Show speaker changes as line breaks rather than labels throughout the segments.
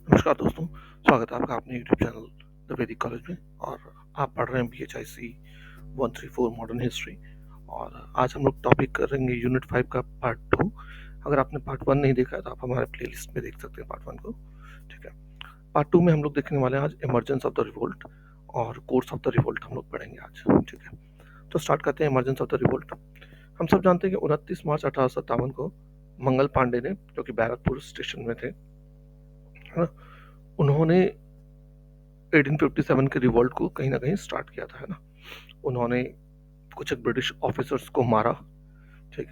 नमस्कार दोस्तों, स्वागत है आपका अपने यूट्यूब चैनल द वैदिक कॉलेज में। और आप पढ़ रहे हैं BHIC 134 मॉडर्न हिस्ट्री। और आज हम लोग टॉपिक करेंगे यूनिट 5 का पार्ट 2। अगर आपने पार्ट 1 नहीं देखा है तो आप हमारे प्लेलिस्ट में देख सकते हैं पार्ट 1 को। ठीक है, पार्ट 2 में हम लोग देखने वाले हैं आज इमरजेंस ऑफ द रिवोल्ट और कोर्स ऑफ द रिवोल्ट हम लोग पढ़ेंगे आज। ठीक है, तो स्टार्ट करते हैं इमरजेंस ऑफ द रिवोल्ट। हम सब जानते हैं कि 29 मार्च 1857 को मंगल पांडे ने, जो कि बैरकपुर स्टेशन में थे, है ना, उन्होंने 1857 के रिवॉल्ट को कहीं ना कहीं स्टार्ट किया था, है ना। उन्होंने कुछ एक ब्रिटिश ऑफिसर्स को मारा। ठीक,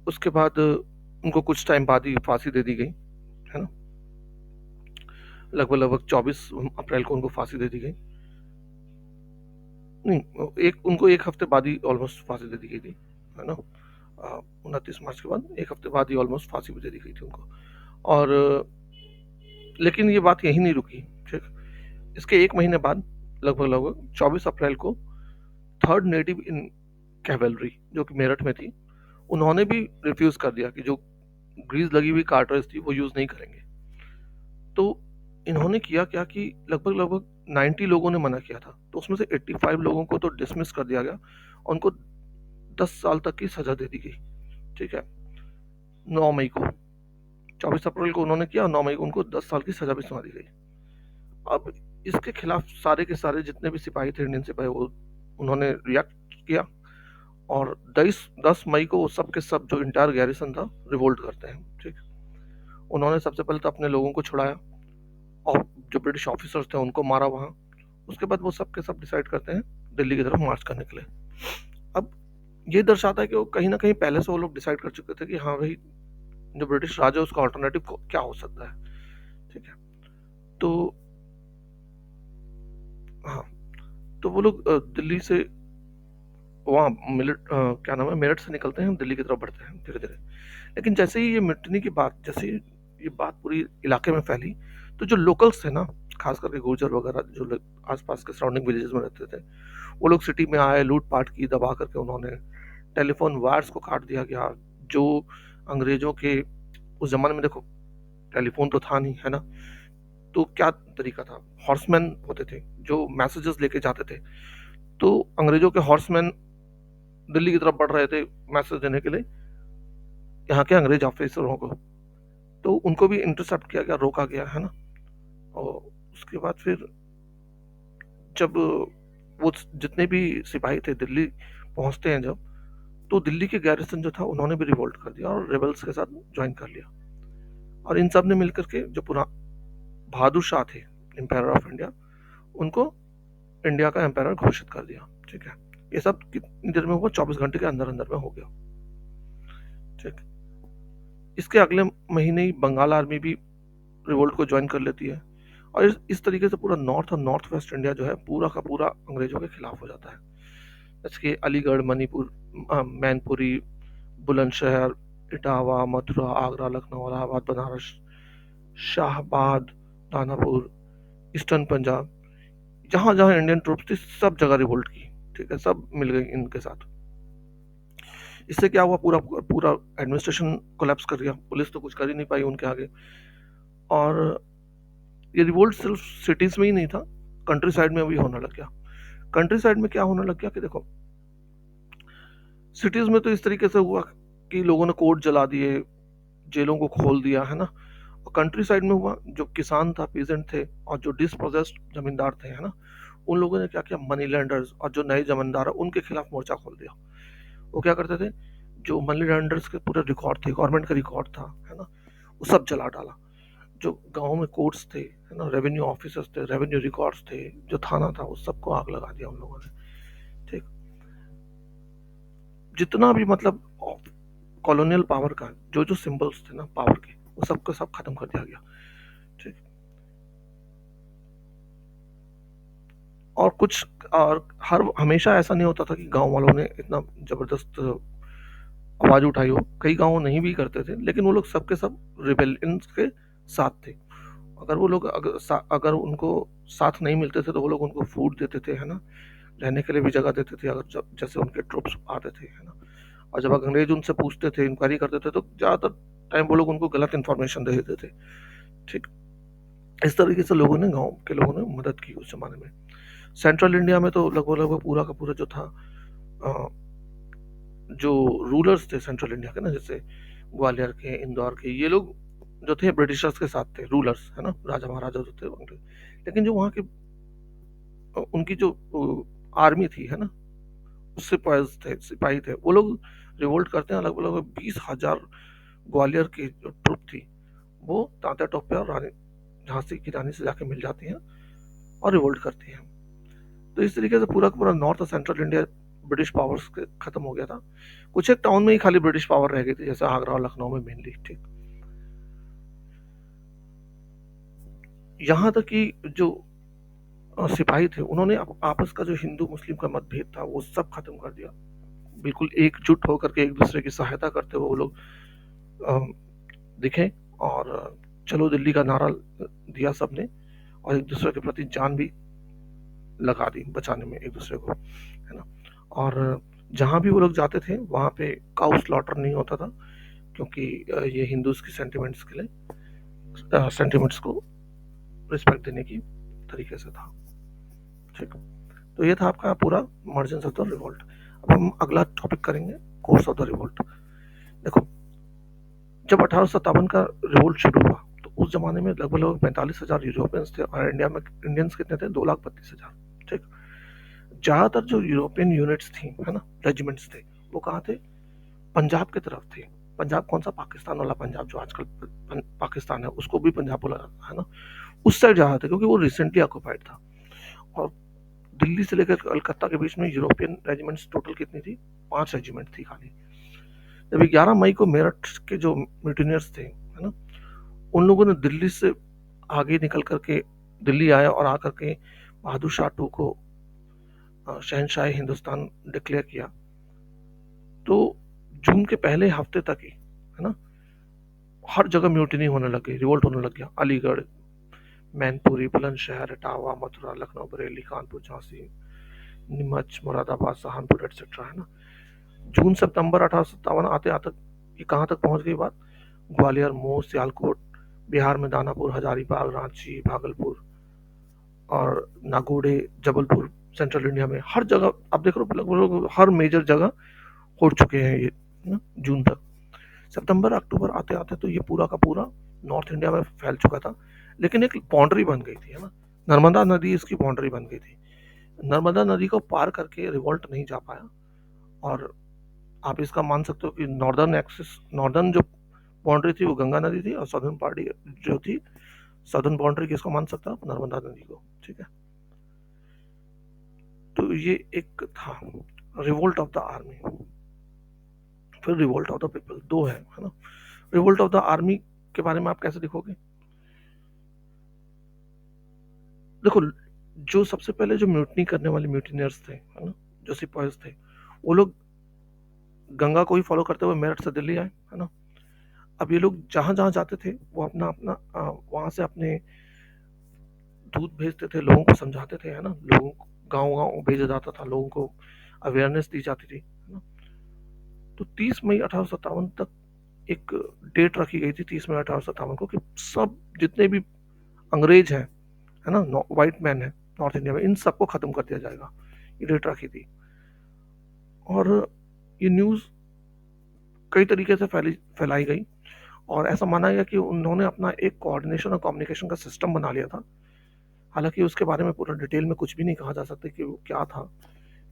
उसके बाद उनको कुछ टाइम बाद ही फांसी दे दी गई, है ना। लगभग लगभग 24 अप्रैल को उनको फांसी दे दी गई। नहीं, उनको एक हफ्ते बाद ही ऑलमोस्ट फांसी दे दी गई थी, है ना। 29 मार्च के बाद एक हफ्ते बाद ही ऑलमोस्ट फांसी भी दे दी गई थी उनको। और लेकिन ये बात यही नहीं रुकी। ठीक, इसके एक महीने बाद लगभग लगभग 24 अप्रैल को थर्ड नेटिव इन कैवेलरी, जो कि मेरठ में थी, उन्होंने भी रिफ्यूज कर दिया कि जो ग्रीस लगी हुई कार्टरेज थी वो यूज नहीं करेंगे। तो इन्होंने किया क्या कि लगभग लगभग 90 लोगों ने मना किया था, तो उसमें से 85 लोगों को तो डिसमिस कर दिया गया। उनको 10 साल तक की सजा दे दी गई। ठीक है, 9 मई को, 24 अप्रैल को उन्होंने किया, 9 मई को उनको 10 साल की सजा भी सुना दी गई। अब इसके खिलाफ सारे के सारे जितने भी सिपाही थे, इंडियन सिपाही, वो उन्होंने रिएक्ट किया। और 10 मई को सब के सब जो इंटायर गैरिसन था रिवोल्ट करते हैं। ठीक, उन्होंने सबसे पहले तो अपने लोगों को छुड़ाया और जो ब्रिटिश ऑफिसर्स थे उनको मारा वहां। उसके बाद वो सब के सब डिसाइड करते हैं दिल्ली की तरफ मार्च करने के लिए। अब ये दर्शाता है कि वो कहीं ना कहीं पहले से वो लोग डिसाइड कर चुके थे कि हाँ भाई, जो ब्रिटिश राज है उसका ऑल्टरनेटिव क्या हो सकता है। ठीक है, तो हाँ, तो वो लोग दिल्ली से वहाँ क्या नाम है, मेरठ से निकलते हैं, दिल्ली की तरफ बढ़ते हैं धीरे धीरे। लेकिन जैसे ही ये मिटनी की बात, जैसे ही ये बात पूरी इलाके में फैली, तो जो लोकल्स थे ना, खास करके गुर्जर वगैरह जो लोग आसपास के सराउंडिंग विलेजेस में रहते थे, वो लोग सिटी में आए, लूटपाट की, दबा करके उन्होंने टेलीफोन वायर्स को काट दिया गया। जो अंग्रेजों के उस जमाने में, देखो टेलीफोन तो था नहीं, है ना, तो क्या तरीका था, हॉर्समैन होते थे जो मैसेजेस लेके जाते थे। तो अंग्रेजों के हॉर्समैन दिल्ली की तरफ बढ़ रहे थे मैसेज देने के लिए यहाँ के अंग्रेज ऑफिसरों को, तो उनको भी इंटरसेप्ट किया गया, रोका गया, है ना। और उसके बाद फिर जब वो जितने भी सिपाही थे दिल्ली पहुंचते हैं जब, तो दिल्ली के गैरिसन जो था उन्होंने भी रिवोल्ट कर दिया और रेबल्स के साथ ज्वाइन कर लिया। और इन सब ने मिलकर के जो पूरा बहादुर शाह थे, एम्पायर ऑफ इंडिया, उनको इंडिया का एम्पायर घोषित कर दिया। ठीक है, ये सब कितनी देर में हुआ, 24 घंटे के अंदर अंदर में हो गया। ठीक, इसके अगले महीने ही बंगाल आर्मी भी रिवोल्ट को ज्वाइन कर लेती है। और इस तरीके से पूरा नॉर्थ और नॉर्थ वेस्ट इंडिया जो है पूरा का पूरा अंग्रेजों के खिलाफ हो जाता है। जैसे कि अलीगढ़, मणिपुर, मैनपुरी, बुलंदशहर, इटावा, मथुरा, आगरा, लखनऊ, इलाहाबाद, बनारस, शाहबाद, दानापुर, ईस्टर्न पंजाब, जहां जहां इंडियन ट्रूप्स थी सब जगह रिवोल्ट की। ठीक है, सब मिल गई इनके साथ। इससे क्या हुआ, पूरा पूरा एडमिनिस्ट्रेशन कोलैप्स कर गया, पुलिस तो कुछ कर ही नहीं पाई उनके आगे। और ये रिवोल्ट सिर्फ सिटीज में ही नहीं था, कंट्री साइड में भी होने लग गया। कंट्री साइड में क्या होने लग गया कि देखो, सिटीज में तो इस तरीके से हुआ कि लोगों ने कोर्ट जला दिए, जेलों को खोल दिया, है ना। और कंट्री साइड में हुआ, जो किसान था, पीजेंट थे, और जो डिसपोजेस्ड जमींदार थे, है ना, उन लोगों ने क्या किया, मनी लैंडर्स और जो नए जमींदार है उनके खिलाफ मोर्चा खोल दिया। वो क्या करते थे, जो मनी लैंडर्स के पूरे रिकॉर्ड थे, गवर्नमेंट का रिकॉर्ड था, है ना, वो सब जला डाला। जो गांव में कोर्ट्स थे, है ना, रेवेन्यू ऑफिसर्स थे, रेवेन्यू रिकॉर्ड्स थे, जो थाना था, उस सबको आग लगा दिया उन लोगों ने। ठीक, जितना भी मतलब कॉलोनियल पावर का जो जो सिंबल्स थे ना पावर के, वो सबको सब खत्म कर दिया गया। ठीक, और कुछ, और हर हमेशा ऐसा नहीं होता था कि गांव वालों ने इतना जबरदस्त आवाज उठाई हो, कई गांव नहीं भी करते थे, लेकिन वो लोग सबके सब रिबेलियन के साथ थे। अगर वो लोग अगर उनको साथ नहीं मिलते थे तो वो लोग उनको फूड देते थे, है ना, रहने के लिए भी जगह देते थे, अगर जब जैसे उनके ट्रुप्स आते थे, है ना। और जब अंग्रेज उनसे पूछते थे, इंक्वायरी करते थे, तो ज़्यादातर टाइम वो लोग उनको गलत इन्फॉर्मेशन दे देते थे। ठीक, इस तरीके से लोगों ने, गाँव के लोगों ने मदद की उस ज़माने में। सेंट्रल इंडिया में तो लगभग-लगभग पूरा का पूरा जो था, अ, जो रूलर्स थे सेंट्रल इंडिया के ना, जैसे ग्वालियर के, इंदौर के, ये लोग जो थे ब्रिटिशर्स के साथ थे, रूलर्स, है ना? राजा महाराजा जो थे उनके। लेकिन जो वहाँ के उनकी जो आर्मी थी, है ना? सिपाहीस थे, सिपाही थे, वो लोग रिवोल्ट करते हैं। लगभग-लगभग 20,000 ग्वालियर की जो ट्रुप थी, वो तात्या टोपे और रानी झांसी की रानी से जाके मिल जाती हैं और रिवोल्ट करती हैं। तो इस तरीके से पूरा का पूरा नॉर्थ और सेंट्रल इंडिया ब्रिटिश पावर्स के खत्म हो गया था। कुछ एक टाउन में ही खाली ब्रिटिश पावर रह गई थी, जैसे आगरा और लखनऊ में मेनली, ठीक। यहाँ तक कि जो सिपाही थे, उन्होंने आपस का जो हिंदू मुस्लिम का मतभेद था वो सब खत्म कर दिया। बिल्कुल एकजुट होकर के एक दूसरे की सहायता करते हुए वो लोग अ, दिखे, और चलो दिल्ली का नारा दिया सबने, और एक दूसरे के प्रति जान भी लगा दी बचाने में एक दूसरे को, है ना? और जहाँ भी वो लोग जाते थे वहाँ पे काउ स्लॉटर नहीं होता था, क्योंकि ये हिंदूज की सेंटिमेंट्स के लिए, सेंटिमेंट्स को रिस्पेक्ट देने की तरीके से था, ठीक। तो ये था आपका पूरा मार्जिन ऑफ द रिवोल्ट। अब हम अगला टॉपिक करेंगे, कोर्स ऑफ द रिवोल्ट। देखो, जब 1857 का रिवोल्ट शुरू हुआ तो उस जमाने में लगभग लगभग 45,000 यूरोपियंस थे, और इंडिया में इंडियंस कितने थे? 2,32,000, ठीक। ज्यादातर जो यूरोपियन यूनिट्स थी, है ना, रेजिमेंट्स थे, वो कहाँ थे? पंजाब की तरफ थे। पंजाब कौन सा? पाकिस्तान वाला पंजाब, जो आजकल पाकिस्तान है, उसको भी पंजाब बोला जाता है ना। उस साइड ज्यादा थे, क्योंकि वो रिसेंटली ऑक्युपाइड था। और दिल्ली से लेकर कलकत्ता के बीच में यूरोपियन रेजिमेंट्स टोटल कितनी थी? 5 रेजिमेंट थी खाली। जब 11 मई को मेरठ के जो म्यूटिनियर्स थे, है ना, उन लोगों ने दिल्ली से आगे निकल करके दिल्ली आए और आकर के बहादुर शाह टू को शहनशाह हिंदुस्तान डिक्लेयर किया, तो जून के पहले हफ्ते तक ही, है ना, हर जगह म्यूटिनी होने लग गई, रिवोल्ट होने लग गया। अलीगढ़, मैनपुरी, बुलंदशहर, इटावा, मथुरा, लखनऊ, बरेली, कानपुर, झांसी, नीमच, मुरादाबाद, सहारनपुर एटसेट्रा, है ना। जून सितंबर 1857 आते आते ये कहाँ तक पहुंच गई बात? ग्वालियर, मऊ, सियालकोट, बिहार में दानापुर, हजारीबाग, रांची, भागलपुर और नागौड़े, जबलपुर, सेंट्रल इंडिया में हर जगह आप देख रहे हो, लगभग हर मेजर जगह हो चुके हैं ये, ना, जून तक। सितंबर अक्टूबर आते आते तो ये पूरा का पूरा नॉर्थ इंडिया में फैल चुका था। लेकिन एक बाउंड्री बन गई थी, है ना, नर्मदा नदी इसकी बाउंड्री बन गई थी। नर्मदा नदी को पार करके रिवोल्ट नहीं जा पाया। और आप इसका मान सकते हो कि नॉर्दर्न एक्सिस, नॉर्दर्न जो बाउंड्री थी वो गंगा नदी थी, और सदर्न पार्टी जो थी, सदर्न बाउंड्री किसको मान सकता है? नर्मदा नदी को, ठीक है। तो ये एक था रिवोल्ट ऑफ द आर्मी। फिर रिवोल्ट ऑफ द पीपल, दो है ना। रिवोल्ट ऑफ द आर्मी के बारे में आप कैसे लिखोगे? देखो, जो सबसे पहले जो म्यूटनी करने वाले म्यूटिनियर्स थे, है ना, जो सिपाहीज थे, वो लोग गंगा को ही फॉलो करते हुए मेरठ से दिल्ली आए, है ना। अब ये लोग जहां जहां जाते थे वो अपना अपना वहां से अपने दूध भेजते थे, लोगों को समझाते थे, है ना, लोगों को गाँव गाँव भेजा जाता था, लोगों को अवेयरनेस दी जाती थी, है ना। तो 30 मई 1857 तक एक डेट रखी गई थी, 30 मई 1857 को, कि सब जितने भी अंग्रेज हैं, है ना, व्हाइट मैन है नॉर्थ इंडिया में, इन सबको खत्म कर दिया जाएगा, ये डेट रखी थी। और ये न्यूज़ कई तरीके से फैलाई गई, और ऐसा माना गया कि उन्होंने अपना एक कोऑर्डिनेशन और कम्युनिकेशन का सिस्टम बना लिया था। हालांकि उसके बारे में पूरा डिटेल में कुछ भी नहीं कहा जा सकता कि वो क्या था,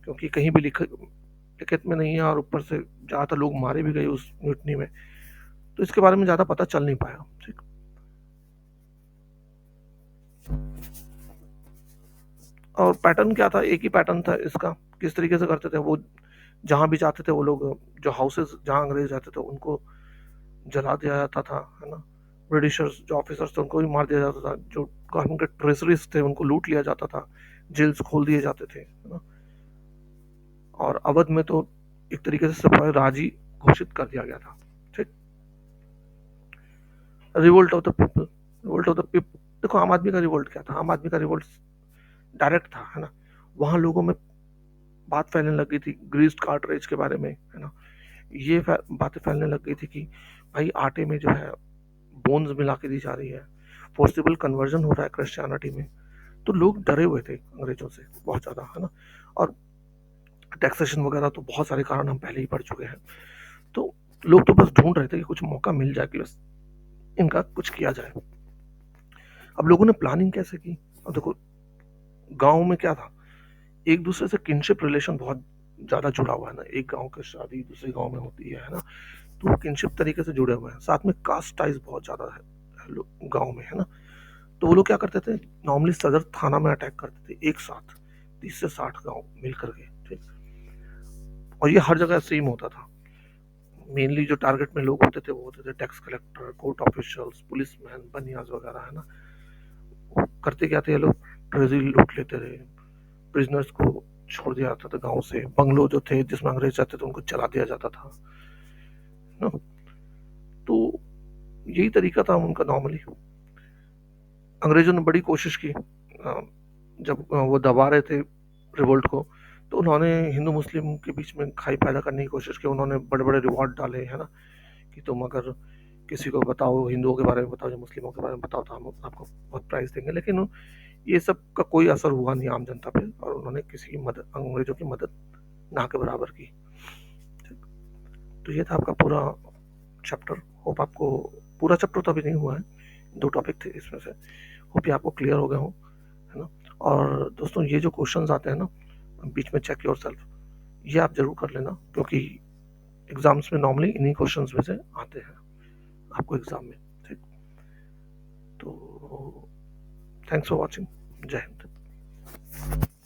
क्योंकि कहीं भी लिखित में नहीं है, और ऊपर से ज़्यादातर लोग मारे भी गए उस म्यूटनी में, तो इसके बारे में ज़्यादा पता चल नहीं पाया, ठीक। और पैटर्न क्या था? एक ही पैटर्न था इसका। किस तरीके से करते थे वो? जहाँ भी जाते थे वो लोग, जो हाउसेस जहाँ अंग्रेज रहते थे उनको जला दिया जाता था, है ना। ब्रिटिशर्स जो ऑफिसर्स थे उनको भी मार दिया जाता था, जो गवर्नमेंट के ट्रेजरीज थे उनको लूट लिया जाता था, जेल्स खोल दिए जाते थे, है ना। और अवध में तो एक तरीके से सिपाही राज ही घोषित कर दिया गया था, ठीक। Revolt of the people, revolt of the people, देखो आम आदमी का रिवोल्ट क्या था? आम आदमी का रिवोल्ट डायरेक्ट था, है ना। वहां लोगों में बात फैलने लग गई थी ग्रीस्ड कार्टरेज के बारे में, है ना। ये बातें फैलने लग गई थी कि भाई आटे में जो है बोन्स मिला के दी जा रही है, फोर्सिबल कन्वर्जन हो रहा है क्रिश्चियनिटी में, तो लोग डरे हुए थे अंग्रेजों से बहुत ज़्यादा, है ना। और टैक्सेशन वगैरह तो बहुत सारे कारण हम पहले ही पढ़ चुके हैं। तो लोग तो बस ढूंढ रहे थे कि कुछ मौका मिल जाए कि बस इनका कुछ किया जाए। अब लोगों ने प्लानिंग कैसे की? अब देखो, गांव में क्या था, एक दूसरे से किनशिप रिलेशन बहुत ज्यादा जुड़ा हुआ है ना, एक गांव की शादी दूसरे गांव में होती है ना, तो वो किनशिप तरीके से जुड़े हुए हैं। साथ में कास्ट टाइज बहुत ज्यादा है गांव में, है ना। तो वो लोग क्या करते थे, नॉर्मली सदर थाना में अटैक करते थे एक साथ, 30 से 60 गांव मिल करके, ठीक। और ये हर जगह सेम होता था। मेनली जो टारगेट में लोग होते थे वो होते थे tax collector, court officials, policeman, Banias वगैरह, है ना। करते क्या थे ये लोग, ट्रेजरी लूट लेते थे, प्रिजनर्स को छोड़ दिया जाता था गांव से, बंगलो जो थे जिसमें अंग्रेज रहते थे उनको जला दिया जाता था ना। तो यही तरीका था उनका नॉर्मली। अंग्रेजों ने बड़ी कोशिश की, जब वो दबा रहे थे रिवोल्ट को, तो उन्होंने हिंदू मुस्लिम के बीच में खाई पैदा करने की कोशिश की। उन्होंने बड़े बड़े रिवॉर्ड डाले, है ना, कि तुम अगर किसी को बताओ, हिंदुओं के बारे में बताओ या मुस्लिमों के बारे में बताओ, तो हम आपको बहुत प्राइज देंगे। लेकिन ये सब का कोई असर हुआ नहीं आम जनता पे, और उन्होंने किसी की मदद, अंग्रेजों की मदद ना के बराबर की। तो ये था आपका पूरा चैप्टर। होप आपको, पूरा चैप्टर तो अभी नहीं हुआ है, 2 टॉपिक थे इसमें से, होप ये आपको क्लियर हो गए हों, है ना। और दोस्तों, ये जो क्वेश्चंस आते हैं ना बीच में, चेक योर सेल्फ, ये आप जरूर कर लेना, क्योंकि एग्जाम्स में नॉर्मली इन्हीं क्वेश्चंस में से आते हैं आपको एग्जाम में, ठीक। तो थैंक्स फॉर वॉचिंग, जय हिंद।